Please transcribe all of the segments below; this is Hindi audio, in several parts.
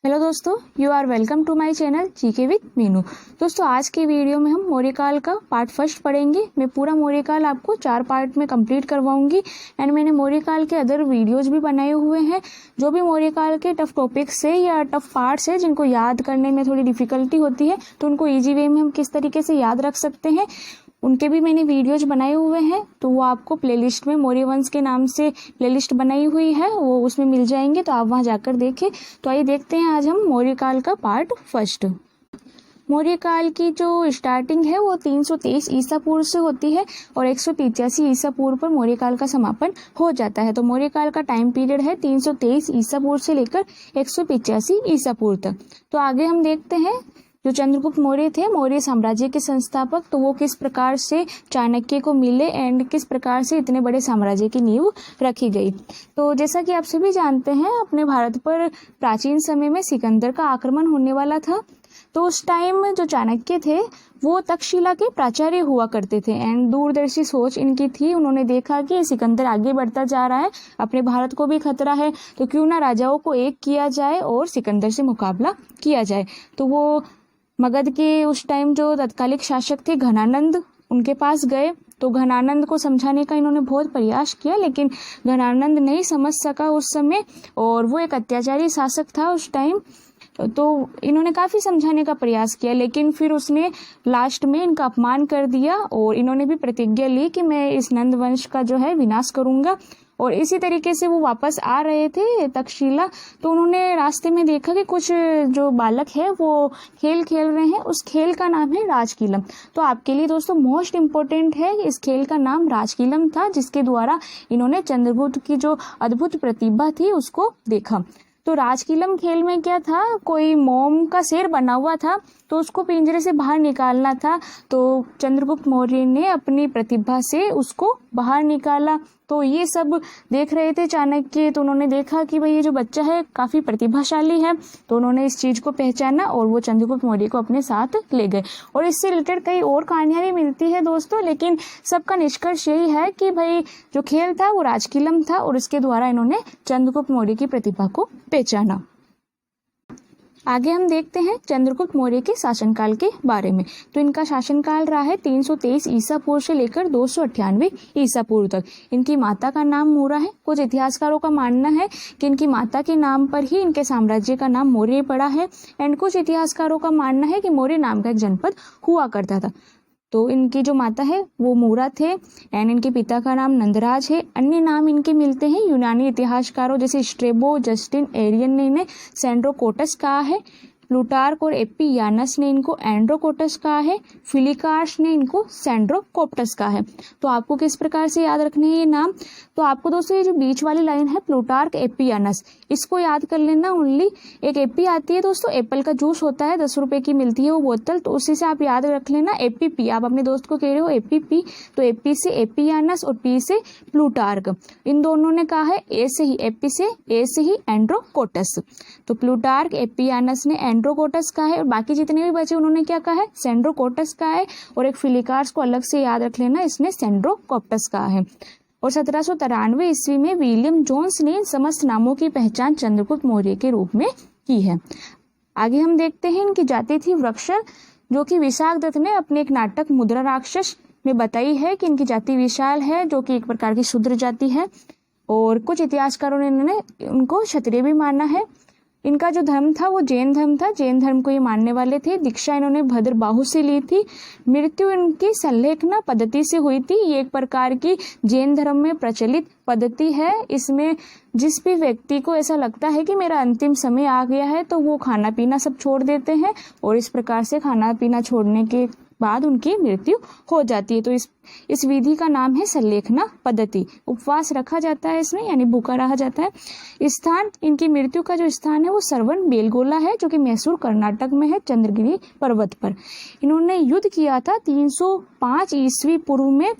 हेलो दोस्तों, you are welcome to my channel GK with Meenu. दोस्तों, आज की वीडियो में हम मौर्यकाल का पार्ट फर्स्ट पढ़ेंगे। मैं पूरा मौर्यकाल आपको 4 पार्ट में कंप्लीट करवाऊंगी एंड मैंने मौर्यकाल के अदर वीडियोस भी बनाए हुए हैं। जो भी मौर्यकाल के टफ टॉपिक्स है या टफ पार्ट्स है जिनको याद करने में थोड़ी डिफिकल्टी होती है, तो उनको ईजी वे में हम किस तरीके से याद रख सकते हैं, उनके भी मैंने वीडियोज बनाए हुए हैं। तो वो आपको प्लेलिस्ट में मौर्य वंश के नाम से प्लेलिस्ट बनाई हुई है, वो उसमें मिल जाएंगे, तो आप वहां जाकर देखें। तो आइए देखते हैं आज हम मौर्यकाल का पार्ट फर्स्ट। मौर्यकाल की जो स्टार्टिंग है वो 323 ईसा पूर्व से होती है और 185 ईसा पूर्व पर मौर्यकाल का समापन हो जाता है। तो मौर्यकाल का टाइम पीरियड है 323 ईसा पूर्व से लेकर 185 ईसा पूर्व तक। तो आगे हम देखते हैं जो चंद्रगुप्त मौर्य थे, मौर्य साम्राज्य के संस्थापक, तो वो किस प्रकार से चाणक्य को मिले एंड किस प्रकार से इतने बड़े साम्राज्य की नींव रखी गई। तो जैसा कि आप सभी जानते हैं, अपने भारत पर प्राचीन समय में सिकंदर का आक्रमण होने वाला था। तो उस टाइम जो चाणक्य थे वो तक्षशिला के प्राचार्य हुआ करते थे एंड दूरदर्शी सोच इनकी थी। उन्होंने देखा कि सिकंदर आगे बढ़ता जा रहा है, अपने भारत को भी खतरा है, तो क्यों ना राजाओं को एक किया जाए और सिकंदर से मुकाबला किया जाए। तो वो मगध के उस टाइम जो तत्कालिक शासक थे घनानंद, उनके पास गए। तो घनानंद को समझाने का इन्होंने बहुत प्रयास किया, लेकिन घनानंद नहीं समझ सका उस समय, और वो एक अत्याचारी शासक था उस टाइम। तो इन्होंने काफी समझाने का प्रयास किया, लेकिन फिर उसने लास्ट में इनका अपमान कर दिया और इन्होंने भी प्रतिज्ञा ली कि मैं इस नंद वंश का जो है विनाश करूंगा। और इसी तरीके से वो वापस आ रहे थे तक्षशिला। तो उन्होंने रास्ते में देखा कि कुछ जो बालक है वो खेल खेल रहे हैं। उस खेल का नाम है राजकीलम। तो आपके लिए दोस्तों मोस्ट इम्पोर्टेंट है, इस खेल का नाम राजकीलम था, जिसके द्वारा इन्होंने चंद्रगुप्त की जो अद्भुत प्रतिभा थी उसको देखा। तो राजकीलम खेल में क्या था, कोई मोम का शेर बना हुआ था, तो उसको पिंजरे से बाहर निकालना था। तो चंद्रगुप्त मौर्य ने अपनी प्रतिभा से उसको बाहर निकाला। तो ये सब देख रहे थे चाणक्य, तो उन्होंने देखा कि भाई ये जो बच्चा है काफी प्रतिभाशाली है। तो उन्होंने इस चीज को पहचाना और वो चंद्रगुप्त मौर्य को अपने साथ ले गए। और इससे रिलेटेड कई और कहानियां भी मिलती है दोस्तों, लेकिन सबका निष्कर्ष यही है कि भाई जो खेल था वो राजकीलम था और इसके द्वारा इन्होंने चंद्रगुप्त मौर्य की प्रतिभा को पहचाना। आगे हम देखते हैं चंद्रगुप्त मौर्य के शासनकाल के बारे में। तो इनका शासनकाल रहा है 323 ईसा पूर्व से लेकर 298 ईसा पूर्व तक। इनकी माता का नाम मूरा है। कुछ इतिहासकारों का मानना है कि इनकी माता के नाम पर ही इनके साम्राज्य का नाम मौर्य पड़ा है एंड कुछ इतिहासकारों का मानना है कि मौर्य नाम का एक जनपद हुआ करता था। तो इनकी जो माता है वो मूरा थे एंड इनके पिता का नाम नंदराज है। अन्य नाम इनके मिलते हैं यूनानी इतिहासकारों जैसे स्ट्रेबो, जस्टिन, एरियन ने इन्हें सेंड्रोकोटस कहा है। प्लूटार्क और एपियानस ने इनको एंड्रोकोटस कहा है। फिलिकार्स ने इनको सेंड्रोकोप्टस कहा है। तो आपको किस प्रकार से याद रखने हैं ये नाम, तो आपको दोस्तों ये जो बीच वाली लाइन है प्लूटार्क, एपियानस, इसको याद कर लेना ओनली। एक एपी आती है दोस्तों, एप्पल का जूस होता है, 10 रुपए की मिलती है वो बोतल, तो उसी से आप याद रख लेना एपीपी। आप अपने दोस्त को कह रहे हो एपीपी, तो एपी से एपियानस और पी से प्लूटार्क। इन दोनों ने कहा है ए से ही एपी से, ए से ही एंड्रोकोटस। तो प्लूटार्क, एपियानस ने एंड्रोकोटस कहा है और बाकी जितने भी बचे उन्होंने क्या कहा है, सेंड्रोकोटस कहा है। और एक फिलिकार्स को अलग से याद रख लेना, इसने सेंड्रोकोप्टस कहा है। और 1793 ईस्वी में विलियम जोन्स ने इन समस्त नामों की पहचान चंद्रगुप्त मौर्य के रूप में की है। आगे हम देखते हैं इनकी जाति थी वृक्षर, जो कि विशाख दत्त ने अपने एक नाटक मुद्रा राक्षस में बताई है कि इनकी जाति विशाल है, जो कि एक प्रकार की शूद्र जाति है। और कुछ इतिहासकारों ने उनको क्षत्रिय भी माना है। इनका जो धर्म था वो जैन धर्म था, जैन धर्म को ये मानने वाले थे। दीक्षा इन्होंने भद्रबाहु से ली थी। मृत्यु इनकी संलेखना पद्धति से हुई थी। ये एक प्रकार की जैन धर्म में प्रचलित पद्धति है। इसमें जिस भी व्यक्ति को ऐसा लगता है कि मेरा अंतिम समय आ गया है, तो वो खाना पीना सब छोड़ देते हैं और इस प्रकार से खाना पीना छोड़ने के बाद उनकी मृत्यु हो जाती है। तो इस विधि का नाम है संलेखना पद्धति। उपवास रखा जाता है इसमें, यानी भूखा रहा जाता है। स्थान, इनकी मृत्यु का जो स्थान है वो सरवन बेलगोला है, जो कि मैसूर कर्नाटक में है, चंद्रगिरी पर्वत पर। इन्होंने युद्ध किया था 305 ईस्वी पूर्व में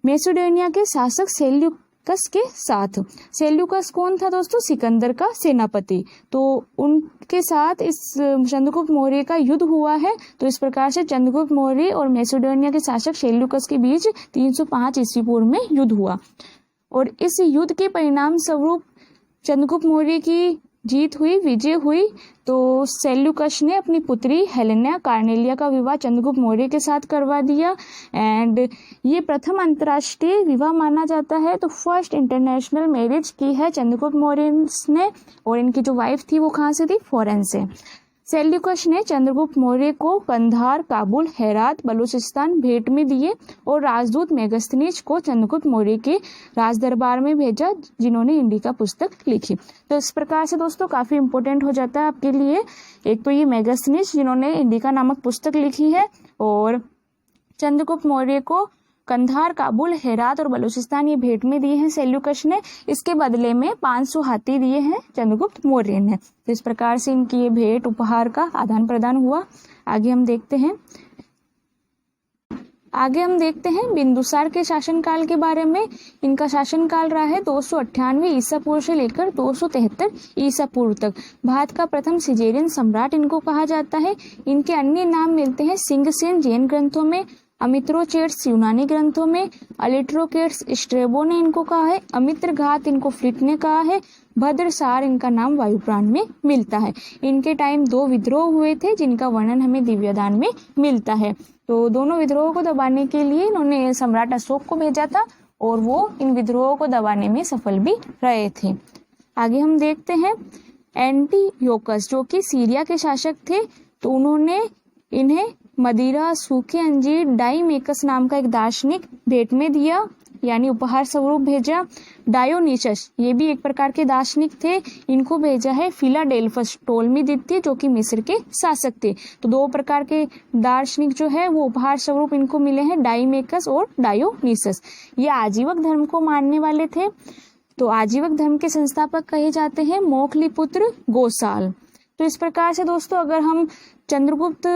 मैसेडोनिया के शासक सेल्यूकस के साथ। सेल्यूकस कौन था दोस्तों, सिकंदर का सेनापति। तो उनके साथ इस चंद्रगुप्त मौर्य का युद्ध हुआ है। तो इस प्रकार से चंद्रगुप्त मौर्य और मैसेडोनिया के शासक सेल्यूकस के बीच 305 ईस्वी पूर्व में युद्ध हुआ और इस युद्ध के परिणाम स्वरूप चंद्रगुप्त मौर्य की जीत हुई, विजय हुई, तो सेल्यूकस ने अपनी पुत्री हेलेना कार्नेलिया का विवाह चंद्रगुप्त मौर्य के साथ करवा दिया। एंड ये प्रथम अंतर्राष्ट्रीय विवाह माना जाता है। तो फर्स्ट इंटरनेशनल मैरिज की है चंद्रगुप्त मौर्य ने, और इनकी जो वाइफ थी वो कहाँ से थी, फॉरेन से। सेल्यूकस ने चंद्रगुप्त मौर्य को कंधार, काबुल, हेरात, बलूचिस्तान भेंट में दिए और राजदूत मेगस्थनीज को चंद्रगुप्त मौर्य के राज दरबार में भेजा, जिन्होंने इंडिका पुस्तक लिखी। तो इस प्रकार से दोस्तों काफी इंपॉर्टेंट हो जाता है आपके लिए। एक तो ये मेगस्थनीज जिन्होंने इंडिका नामक पुस्तक लिखी है, और चंद्रगुप्त मौर्य को कंधार, काबुल, हेरात और बलूचिस्तान ये भेंट में दिए हैं सेल्यूकस ने। इसके बदले में 500 हाथी दिए हैं चंद्रगुप्त मौर्य ने। तो इस प्रकार से इनकी ये भेंट उपहार का आदान प्रदान हुआ। आगे हम देखते हैं बिंदुसार के शासनकाल के बारे में। इनका शासनकाल रहा है 298 ईसा पूर्व से लेकर 273 ईसा पूर्व तक। भारत का प्रथम सिजेरियन सम्राट इनको कहा जाता है। इनके अन्य नाम मिलते हैं सिंहसेन जैन ग्रंथों में, अमित्रोचेट्स यूनानी ग्रंथों में, अलिट्रोकेट्स स्ट्रेबो ने इनको कहा है, अमित्रघात इनको फ्लिट ने कहा है, भद्रसार इनका नाम वायुपुराण में मिलता है। इनके टाइम 2 विद्रोह हुए थे जिनका वर्णन हमें दिव्यदान में मिलता है। तो दोनों विद्रोहों को दबाने के लिए इन्होंने सम्राट अशोक को भेजा था, और वो इन विद्रोहों को दबाने में सफल भी रहे थे। आगे हम देखते हैं एंटीयोकस जो कि सीरिया के शासक थे। तो उन्होंने इन्हें मदिरा, सूखे अंजीर, डाइमेकस नाम का एक दार्शनिक भेंट में दिया, यानी उपहार स्वरूप भेजा। डायोनिसस ये भी एक प्रकार के दार्शनिक थे, इनको भेजा है फिलाडेल्फस टोलमी जो कि मिस्र के शासक थे। तो 2 प्रकार के दार्शनिक जो है वो उपहार स्वरूप इनको मिले हैं, डाइमेकस और डायोनिसस। ये आजीवक धर्म को मानने वाले थे। तो आजीवक धर्म के संस्थापक कहे जाते हैं मोखलीपुत्र गोसाल। तो इस प्रकार से दोस्तों अगर हम चंद्रगुप्त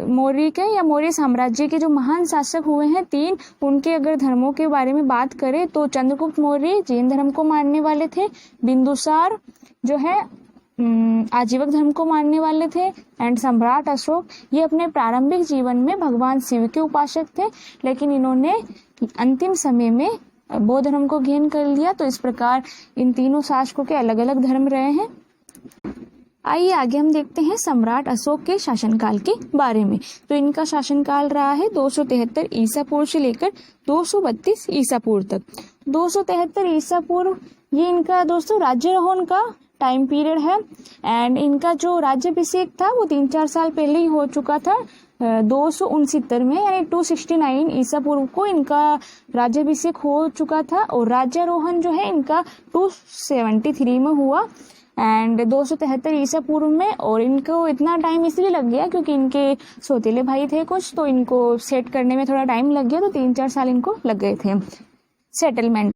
मौर्य के या मौर्य साम्राज्य के जो महान शासक हुए हैं 3, उनके अगर धर्मों के बारे में बात करें तो चंद्रगुप्त मौर्य जैन धर्म को मानने वाले थे, बिंदुसार जो है आजीवक धर्म को मानने वाले थे, एंड सम्राट अशोक ये अपने प्रारंभिक जीवन में भगवान शिव के उपासक थे, लेकिन इन्होंने अंतिम समय में बौद्ध धर्म को ग्रहण कर लिया। तो इस प्रकार इन तीनों शासकों के अलग अलग धर्म रहे हैं। आइए आगे हम देखते हैं सम्राट अशोक के शासनकाल के बारे में। तो इनका शासनकाल रहा है 273 ईसा पूर्व से लेकर 232 ईसा पूर्व तक। 273 ईसा पूर्व ये इनका दोस्तों राज्यारोहण का टाइम पीरियड है, एंड इनका जो राज्याभिषेक था वो 3-4 साल पहले ही हो चुका था। 269 में यानी 269 ईसा पूर्व को इनका राज्याभिषेक हो चुका था, और राज्यारोहण जो है इनका 273 में हुआ, एंड 273 ईसा पूर्व में। और इनको इतना टाइम इसलिए लग गया क्योंकि इनके सौतेले भाई थे कुछ, तो इनको सेट करने में थोड़ा टाइम लग गया, तो 3-4 साल इनको लग गए थे सेटलमेंट।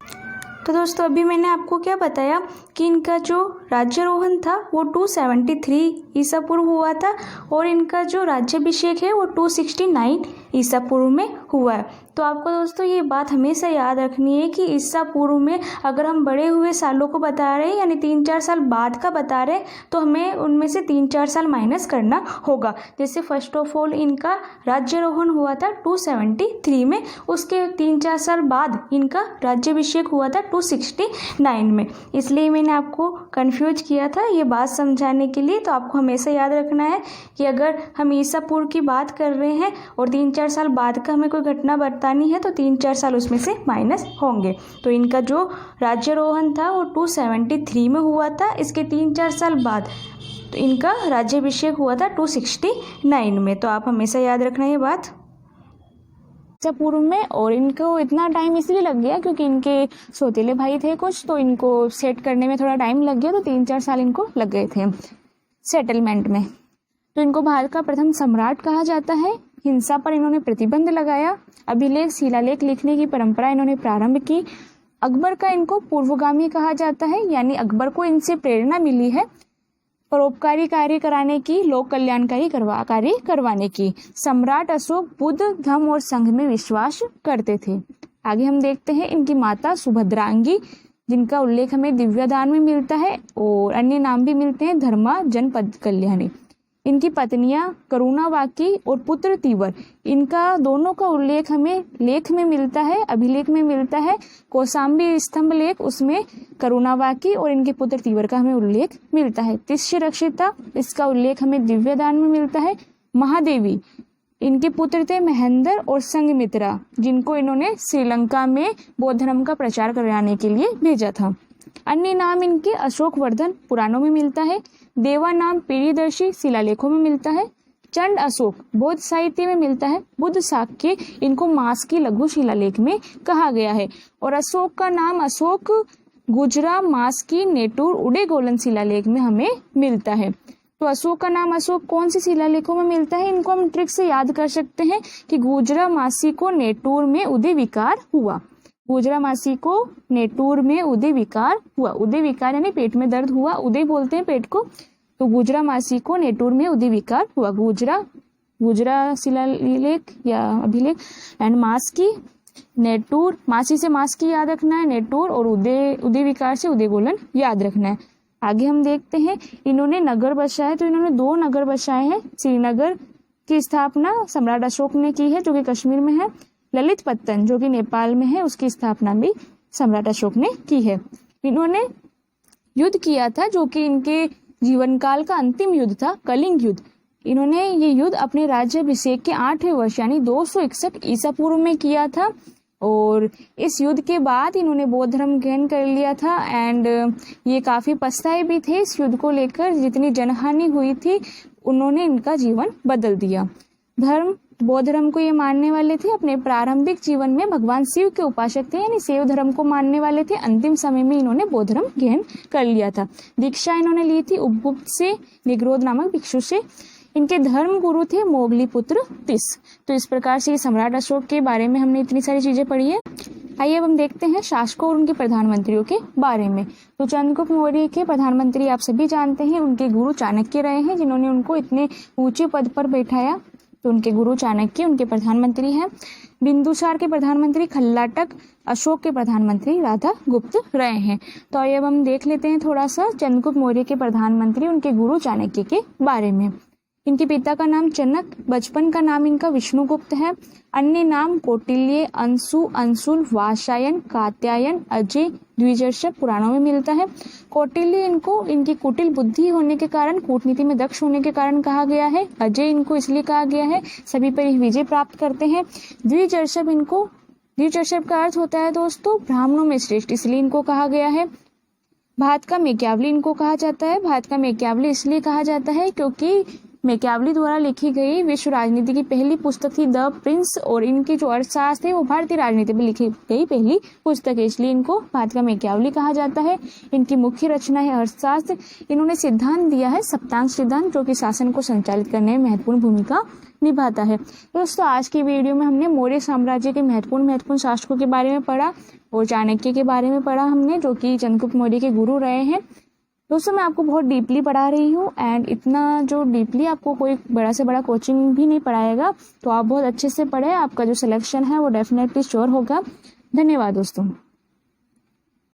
तो दोस्तों अभी मैंने आपको क्या बताया कि इनका जो राज्यारोहण था वो 273 ईसा पूर्व हुआ था, और इनका जो राज्याभिषेक है वो 269 ईसा पूर्व में हुआ है। तो आपको दोस्तों ये बात हमेशा याद रखनी है कि ईसा पूर्व में अगर हम बढ़े हुए सालों को बता रहे हैं यानी 3-4 साल बाद का बता रहे हैं, तो हमें उनमें से 3-4 साल माइनस करना होगा। जैसे फर्स्ट ऑफ ऑल इनका राज्यारोहण हुआ था 273 में, उसके 3-4 साल बाद इनका राज्याभिषेक हुआ था 269 में। इसलिए मैंने आपको कंफ्यूज किया था ये बात समझाने के लिए। तो आपको हमेशा याद रखना है कि अगर हम ईसा पूर्व की बात कर रहे हैं और 3-4 साल बाद का हमें कोई घटना बतानी है तो 3-4 साल उसमें से माइनस होंगे। तो इनका जो राज्यारोहण था वो 273 में हुआ था, इसके 3-4 साल बाद तो इनका राज्याभिषेक हुआ था 269 में। तो आप हमेशा याद रखना ये बात पूर्व में। और इनको इतना टाइम इसलिए लग गया क्योंकि इनके सौतेले भाई थे कुछ, तो इनको सेट करने में थोड़ा टाइम लग गया, तो 3-4 साल इनको लग गए थे सेटलमेंट में। तो इनको भारत का प्रथम सम्राट कहा जाता है। हिंसा पर इन्होंने प्रतिबंध लगाया, अभिलेख शिलालेख लिखने की परंपरा इन्होंने प्रारंभ की। अकबर का इनको पूर्वगामी कहा जाता है, यानी अकबर को इनसे प्रेरणा मिली है परोपकारी कार्य कराने की, लोक कल्याणकारी कार्य करवाने की। सम्राट अशोक बुद्ध धर्म और संघ में विश्वास करते थे। आगे हम देखते हैं इनकी माता सुभद्रांगी, जिनका उल्लेख हमें दिव्यदान में मिलता है और अन्य नाम भी मिलते हैं धर्मा जनपद कल्याणी। इनकी पत्नियां करुणावाकी और पुत्र तीवर, इनका दोनों का उल्लेख हमें लेख में मिलता है, अभिलेख में मिलता है। कौशाम्बी स्तंभ लेख, उसमें करुणावाकी और इनके पुत्र तीवर का हमें उल्लेख मिलता है। तिष्य रक्षिता, इसका उल्लेख हमें दिव्यदान में मिलता है। महादेवी, इनके पुत्र थे महेंद्र और संघमित्रा, जिनको इन्होंने श्रीलंका में बौद्ध धर्म का प्रचार कराने के लिए भेजा था। अन्य नाम इनके अशोकवर्धन पुराणों में मिलता है। देवा नाम प्रियदर्शी शिलालेखों में मिलता है। चंड अशोक बौद्ध साहित्य में मिलता है। बुद्ध शाक्य, इनको मास की लघु शिलालेख में कहा गया है। और अशोक का नाम अशोक गुजरा मास की नेटूर उड़े गोलन शिलालेख में हमें मिलता है। तो अशोक का नाम अशोक कौन सी शिलालेखों में मिलता है, इनको हम ट्रिक से याद कर सकते हैं कि गुजरा मासी को नेटूर में उदय विकार हुआ। गुजरा मासी को नेटूर में उदय विकार हुआ। उदय विकार यानी पेट में दर्द हुआ, उदय बोलते हैं पेट को। तो गुजरा मासी को नेटूर में उदय विकार हुआ। गुजरा शिलालेख या अभिलेख एंड मास की नेटूर, मासी से मास की याद रखना है, नेटूर और उदय विकार से उदय गोलन याद रखना है। आगे हम देखते हैं इन्होंने नगर बसाए, तो इन्होंने 2 नगर बसाए हैं। श्रीनगर की स्थापना सम्राट अशोक ने की है, जो कि कश्मीर में है। ललित पत्तन, जो कि नेपाल में है, उसकी स्थापना भी सम्राट अशोक ने की है। इन्होंने युद्ध किया था, जो कि इनके जीवन काल का अंतिम युद्ध था, कलिंग युद्ध। इन्होंने ये युद्ध अपने राज्याभिषेक के 8वें वर्ष यानी 261 ईसा पूर्व में किया था। और इस युद्ध के बाद इन्होंने बौद्ध धर्म ग्रहण कर लिया था। एंड ये काफी पछताए भी थे इस युद्ध को लेकर, जितनी जनहानि हुई थी उन्होंने इनका जीवन बदल दिया। बौद्ध धर्म को ये मानने वाले थे। अपने प्रारंभिक जीवन में भगवान शिव के उपासक थे, यानी शैव धर्म को मानने वाले थे। अंतिम समय में इन्होंने बौद्ध धर्म ग्रहण कर लिया था। दीक्षा इन्होंने ली थी उपगुप्त से, निग्रोध नामक भिक्षु से। इनके धर्म गुरु थे मोगली पुत्र तिस। तो इस प्रकार से सम्राट अशोक के बारे में हमने इतनी सारी चीजें पढ़ी है। आइए अब हम देखते हैं शासकों और उनके प्रधानमंत्रियों के बारे में। तो चंद्रगुप्त मौर्य के प्रधानमंत्री आप सभी जानते हैं, उनके गुरु चाणक्य रहे हैं, जिन्होंने उनको इतने ऊंचे पद पर बैठाया। तो उनके गुरु चाणक्य उनके प्रधानमंत्री हैं। बिंदुसार के प्रधानमंत्री खल्लाटक, अशोक के प्रधानमंत्री राधा गुप्त रहे हैं। तो अब हम देख लेते हैं थोड़ा सा चंद्रगुप्त मौर्य के प्रधानमंत्री उनके गुरु चाणक्य के बारे में। इनके पिता का नाम चनक, बचपन का नाम इनका विष्णुगुप्त है। अन्य नाम कौटिल्य, अंशु, अंशुल, वात्स्यायन, कात्यायन, अजय, द्विजर्षभ पुराणों में मिलता है। कौटिल्य इनको इनकी कुटिल बुद्धि होने के कारण, कूटनीति में दक्ष होने के कारण कहा गया है। अजय इनको इसलिए कहा गया है सभी पर विजय प्राप्त करते हैं। द्विजर्षभ का अर्थ होता है दोस्तों ब्राह्मणों में श्रेष्ठ, इसलिए इनको कहा गया है। भारत का मैकियावली इनको कहा जाता है। भारत का मैकियावली इसलिए कहा जाता है क्योंकि मैकियावली द्वारा लिखी गई विश्व राजनीति की पहली पुस्तक थी द प्रिंस, और इनकी जो अर्थशास्त्र है वो भारतीय राजनीति में लिखी गई पहली पुस्तक है, इसलिए इनको भारत का मैकियावली कहा जाता है। इनकी मुख्य रचना है अर्थशास्त्र। इन्होंने सिद्धांत दिया है सप्तांश सिद्धांत, जो कि शासन को संचालित करने में महत्वपूर्ण भूमिका निभाता है। दोस्तों आज की वीडियो में हमने मौर्य साम्राज्य के महत्वपूर्ण शासकों के बारे में पढ़ा और चाणक्य के बारे में पढ़ा हमने, जो कि चंद्रगुप्त मौर्य के गुरु रहे हैं। दोस्तों मैं आपको बहुत डीपली पढ़ा रही हूँ, एंड इतना जो डीपली आपको कोई बड़ा से बड़ा कोचिंग भी नहीं पढ़ाएगा, तो आप बहुत अच्छे से पढ़े, आपका जो सिलेक्शन है वो डेफिनेटली श्योर होगा। धन्यवाद दोस्तों।